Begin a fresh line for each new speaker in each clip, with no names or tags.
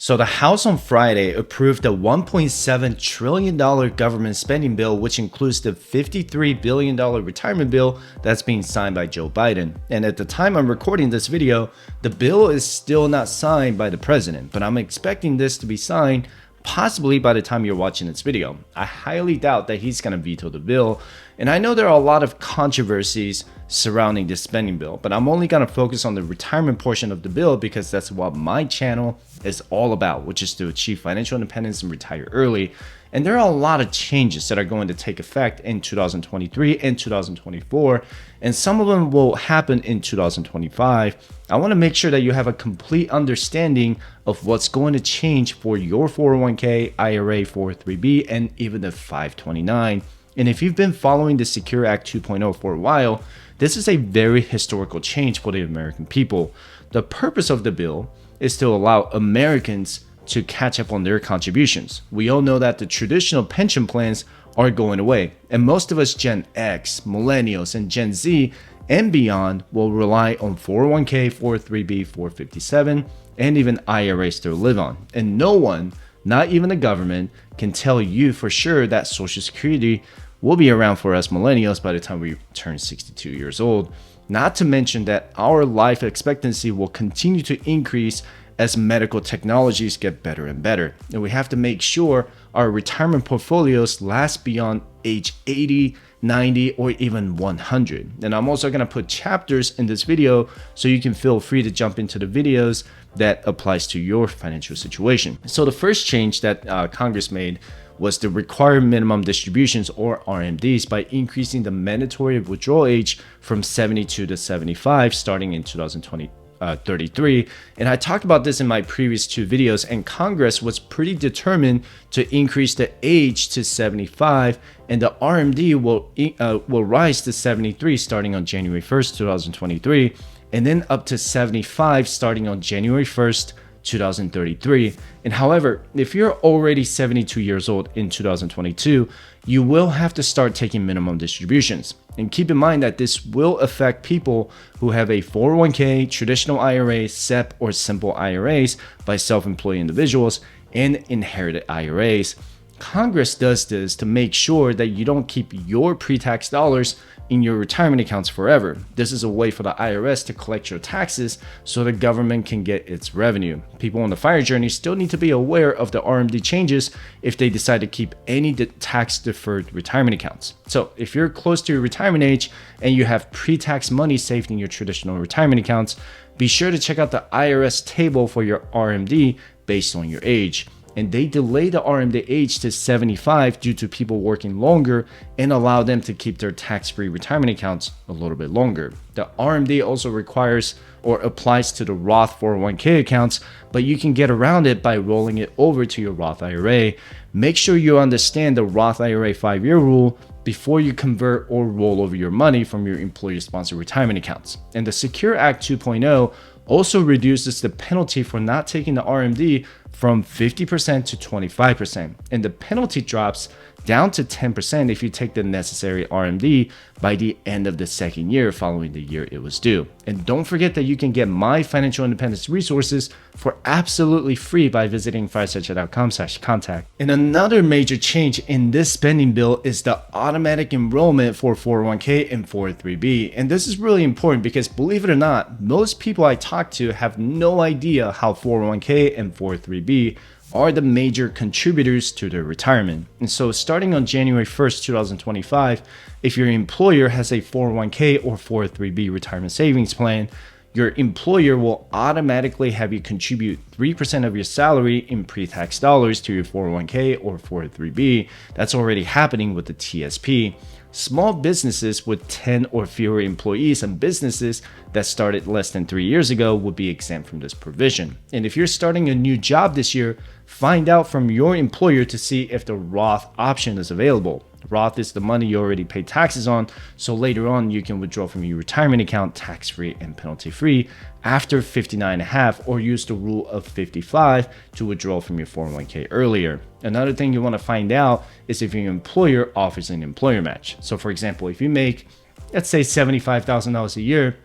So the House on Friday approved a $1.7 trillion government spending bill, which includes the $53 billion retirement bill that's being signed by Joe Biden. And at the time I'm recording this video, the bill is still not signed by the president, but I'm expecting this to be signed possibly by the time you're watching this video. I highly doubt that he's going to veto the bill. And I know there are a lot of controversies surrounding this spending bill, but I'm only going to focus on the retirement portion of the bill because that's what my channel is all about, which is to achieve financial independence and retire early. And there are a lot of changes that are going to take effect in 2023 and 2024, and some of them will happen in 2025. I want to make sure that you have a complete understanding of what's going to change for your 401k, IRA, 403b, and even the 529. And if you've been following the Secure Act 2.0 for a while, this is a very historical change for the American people. The purpose of the bill is to allow Americans to catch up on their contributions. We all know that the traditional pension plans are going away, and most of us Gen X, Millennials, and Gen Z and beyond will rely on 401k, 403b, 457, and even IRAs to live on. And no one, not even the government, can tell you for sure that Social Security will be around for us millennials by the time we turn 62 years old. Not to mention that our life expectancy will continue to increase as medical technologies get better and better. And we have to make sure our retirement portfolios last beyond age 80, 90, or even 100. And I'm also going to put chapters in this video so you can feel free to jump into the videos that applies to your financial situation. So the first change that Congress made was the required minimum distributions, or RMDs, by increasing the mandatory withdrawal age from 72 to 75 starting in 2033. And I talked about this in my previous two videos, and Congress was pretty determined to increase the age to 75, and the RMD will rise to 73 starting on January 1st, 2023, and then up to 75 starting on January 1st, 2033. And however, if you're already 72 years old in 2022, you will have to start taking minimum distributions. And keep in mind that this will affect people who have a 401k, traditional IRA, SEP, or simple IRAs by self-employed individuals, and inherited IRAs. Congress does this to make sure that you don't keep your pre-tax dollars in your retirement accounts forever. This is a way for the IRS to collect your taxes so the government can get its revenue. People on the FIRE journey still need to be aware of the RMD changes if they decide to keep any tax-deferred retirement accounts. So if you're close to your retirement age and you have pre-tax money saved in your traditional retirement accounts, be sure to check out the IRS table for your RMD based on your age. And they delay the RMD age to 75 due to people working longer and allow them to keep their tax-free retirement accounts a little bit longer. The RMD also requires or applies to the Roth 401k accounts, but you can get around it by rolling it over to your Roth IRA. Make sure you understand the Roth IRA 5-year rule before you convert or roll over your money from your employer-sponsored retirement accounts. And the Secure Act 2.0 also reduces the penalty for not taking the RMD from 50% to 25%. And the penalty drops down to 10% if you take the necessary RMD by the end of the second year following the year it was due. And don't forget that you can get my financial independence resources for absolutely free by visiting firesightchat.com/contact. And another major change in this spending bill is the automatic enrollment for 401k and 403b. And this is really important because, believe it or not, most people I talk to have no idea how 401k and 403b are the major contributors to their retirement. And so starting on January 1st, 2025, if your employer has a 401k or 403b retirement savings plan, your employer will automatically have you contribute 3% of your salary in pre-tax dollars to your 401k or 403b. That's already happening with the TSP. Small businesses with 10 or fewer employees and businesses that started less than 3 years ago would be exempt from this provision. And if you're starting a new job this year, find out from your employer to see if the Roth option is available. Roth is the money you already pay taxes on, so later on you can withdraw from your retirement account tax-free and penalty-free after 59.5, or use the rule of 55 to withdraw from your 401k earlier. Another thing you want to find out is if your employer offers an employer match. So for example, if you make, let's say $75,000 a year,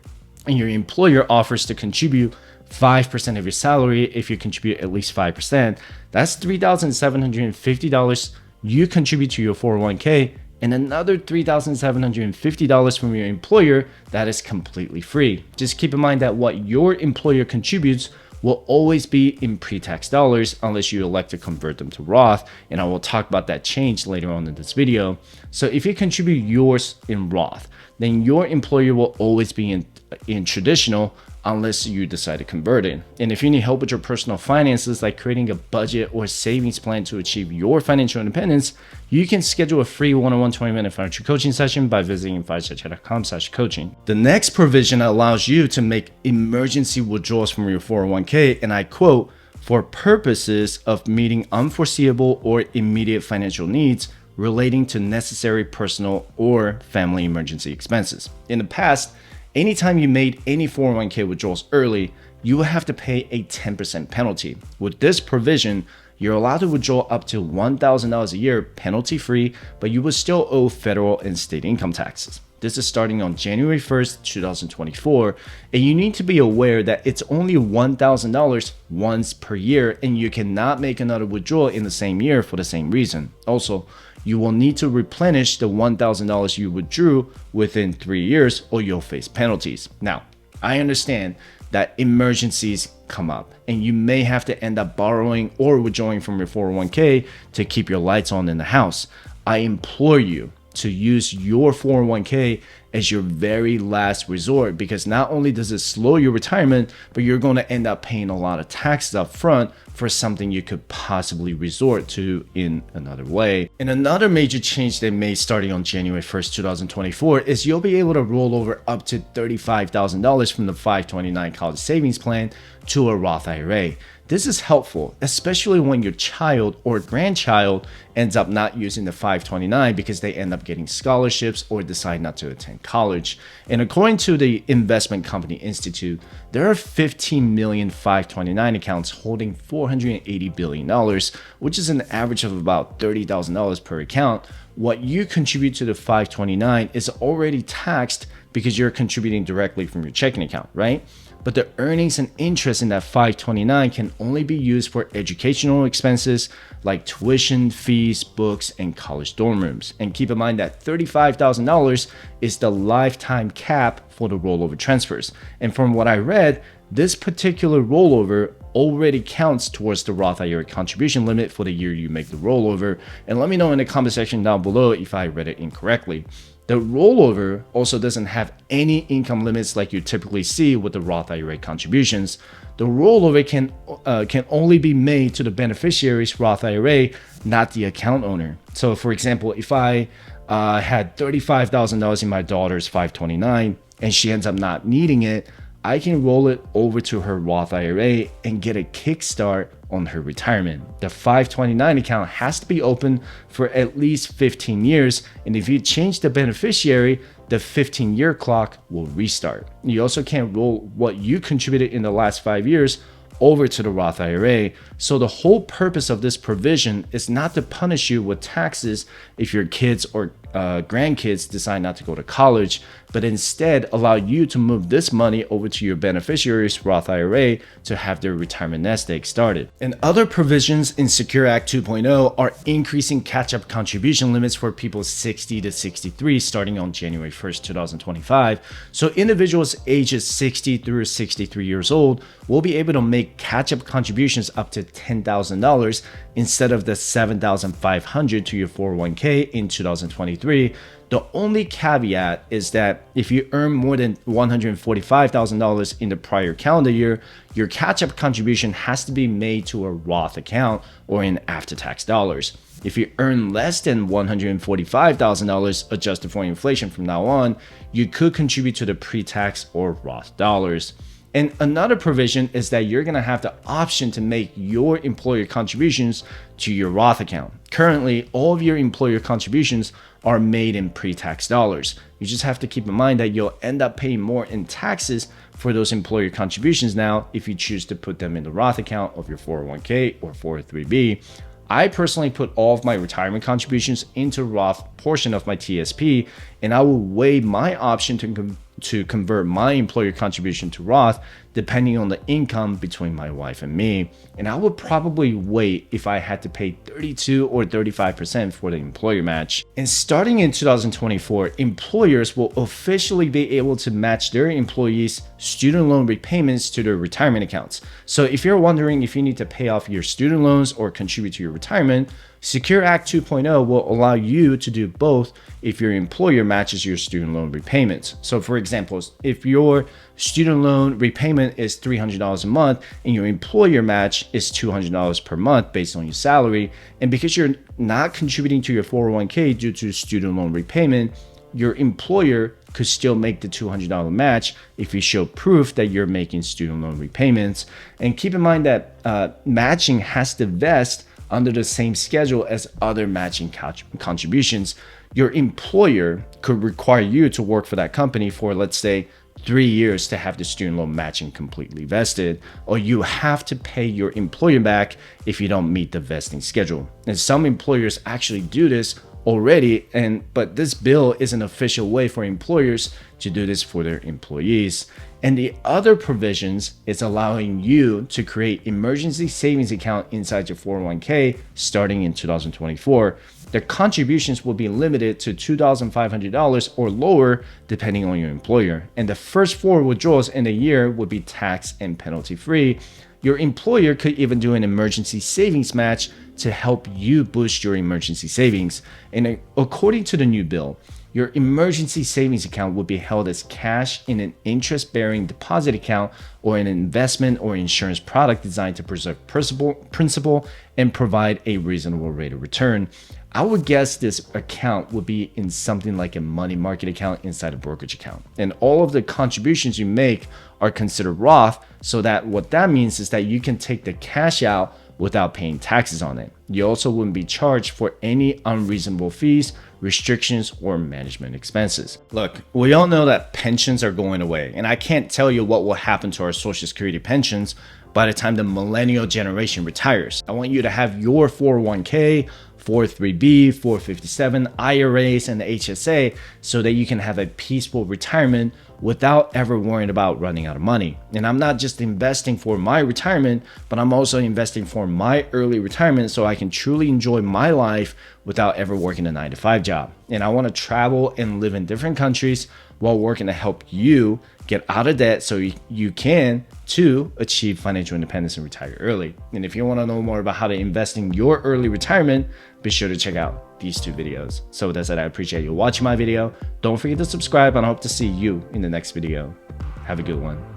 and your employer offers to contribute 5% of your salary if you contribute at least 5%. That's $3,750 you contribute to your 401k, and another $3,750 from your employer that is completely free. Just keep in mind that what your employer contributes will always be in pre-tax dollars unless you elect to convert them to Roth, and I will talk about that change later on in this video. So if you contribute yours in Roth, then your employer will always be in traditional unless you decide to convert it. And if you need help with your personal finances, like creating a budget or savings plan to achieve your financial independence, you can schedule a free one-on-one 20-minute financial coaching session by visiting firesightchat.com/coaching. The next provision allows you to make emergency withdrawals from your 401k, and I quote, for purposes of meeting unforeseeable or immediate financial needs relating to necessary personal or family emergency expenses. In the past, anytime you made any 401k withdrawals early, you will have to pay a 10% penalty. With this provision, you're allowed to withdraw up to $1,000 a year penalty-free, but you will still owe federal and state income taxes. This is starting on January 1st, 2024, and you need to be aware that it's only $1,000 once per year, and you cannot make another withdrawal in the same year for the same reason. Also, you will need to replenish the $1,000 you withdrew within 3 years or you'll face penalties. Now, I understand that emergencies come up and you may have to end up borrowing or withdrawing from your 401k to keep your lights on in the house. I implore you to use your 401k as your very last resort, because not only does it slow your retirement, but you're going to end up paying a lot of taxes up front for something you could possibly resort to in another way. And another major change they made starting on January 1st, 2024 is you'll be able to roll over up to $35,000 from the 529 college savings plan to a Roth IRA. This is helpful, especially when your child or grandchild ends up not using the 529 because they end up getting scholarships or decide not to attend college. And according to the Investment Company Institute, there are 15 million 529 accounts holding $480 billion, which is an average of about $30,000 per account. What you contribute to the 529 is already taxed because you're contributing directly from your checking account, right? But the earnings and interest in that 529 can only be used for educational expenses like tuition, fees, books, and college dorm rooms. And keep in mind that $35,000 is the lifetime cap for the rollover transfers. And from what I read, this particular rollover already counts towards the Roth IRA contribution limit for the year you make the rollover. And let me know in the comment section down below if I read it incorrectly. The rollover also doesn't have any income limits like you typically see with the Roth IRA contributions. The rollover can only be made to the beneficiary's Roth IRA, not the account owner. So for example, if I had $35,000 in my daughter's 529 and she ends up not needing it, I can roll it over to her Roth IRA and get a kickstart on her retirement. The 529 account has to be open for at least 15 years, and if you change the beneficiary, the 15-year clock will restart. You also can't roll what you contributed in the last 5 years over to the Roth IRA. So the whole purpose of this provision is not to punish you with taxes if your kids or grandkids decide not to go to college, but instead allow you to move this money over to your beneficiary's Roth IRA to have their retirement nest egg started. And other provisions in Secure Act 2.0 are increasing catch-up contribution limits for people 60 to 63 starting on January 1st, 2025. So individuals ages 60 through 63 years old will be able to make catch-up contributions up to $10,000 instead of the $7,500 to your 401k in 2023. The only caveat is that if you earn more than $145,000 in the prior calendar year, your catch-up contribution has to be made to a Roth account or in after-tax dollars. If you earn less than $145,000 adjusted for inflation from now on, you could contribute to the pre-tax or Roth dollars. And another provision is that you're going to have the option to make your employer contributions to your Roth account. Currently, all of your employer contributions are made in pre-tax dollars. You just have to keep in mind that you'll end up paying more in taxes for those employer contributions now if you choose to put them in the Roth account of your 401k or 403b. I personally put all of my retirement contributions into Roth portion of my TSP, and I will weigh my option to convert my employer contribution to Roth depending on the income between my wife and me. And I would probably wait if I had to pay 32 or 35% for the employer match. And starting in 2024, employers will officially be able to match their employees' student loan repayments to their retirement accounts. So if you're wondering if you need to pay off your student loans or contribute to your retirement, Secure Act 2.0 will allow you to do both if your employer matches your student loan repayments. So for example, if your student loan repayment is $300 a month and your employer match is $200 per month based on your salary, and because you're not contributing to your 401k due to student loan repayment, your employer could still make the $200 match if you show proof that you're making student loan repayments. And keep in mind that matching has to vest under the same schedule as other matching contributions. Your employer could require you to work for that company for, let's say, 3 years to have the student loan matching completely vested, or you have to pay your employer back if you don't meet the vesting schedule. And some employers actually do this already, but this bill is an official way for employers to do this for their employees. And the other provisions is allowing you to create emergency savings account inside your 401k starting in 2024. The contributions will be limited to $2,500 or lower depending on your employer. And the first 4 withdrawals in a year would be tax and penalty free. Your employer could even do an emergency savings match to help you boost your emergency savings. And according to the new bill, your emergency savings account will be held as cash in an interest-bearing deposit account or an investment or insurance product designed to preserve principal and provide a reasonable rate of return. I would guess this account would be in something like a money market account inside a brokerage account. And all of the contributions you make are considered Roth, so that what that means is that you can take the cash out without paying taxes on it. You also wouldn't be charged for any unreasonable fees, restrictions, or management expenses. Look, we all know that pensions are going away, and I can't tell you what will happen to our Social Security pensions by the time the millennial generation retires. I want you to have your 401k, 403b, 457, IRAs, and the HSA so that you can have a peaceful retirement without ever worrying about running out of money. And I'm not just investing for my retirement, but I'm also investing for my early retirement so I can truly enjoy my life without ever working a 9-to-5 job. And I want to travel and live in different countries while working to help you get out of debt so you can too achieve financial independence and retire early. And if you want to know more about how to invest in your early retirement, be sure to check out these 2 videos. So with that said, I appreciate you watching my video. Don't forget to subscribe, and I hope to see you in the next video. Have a good one.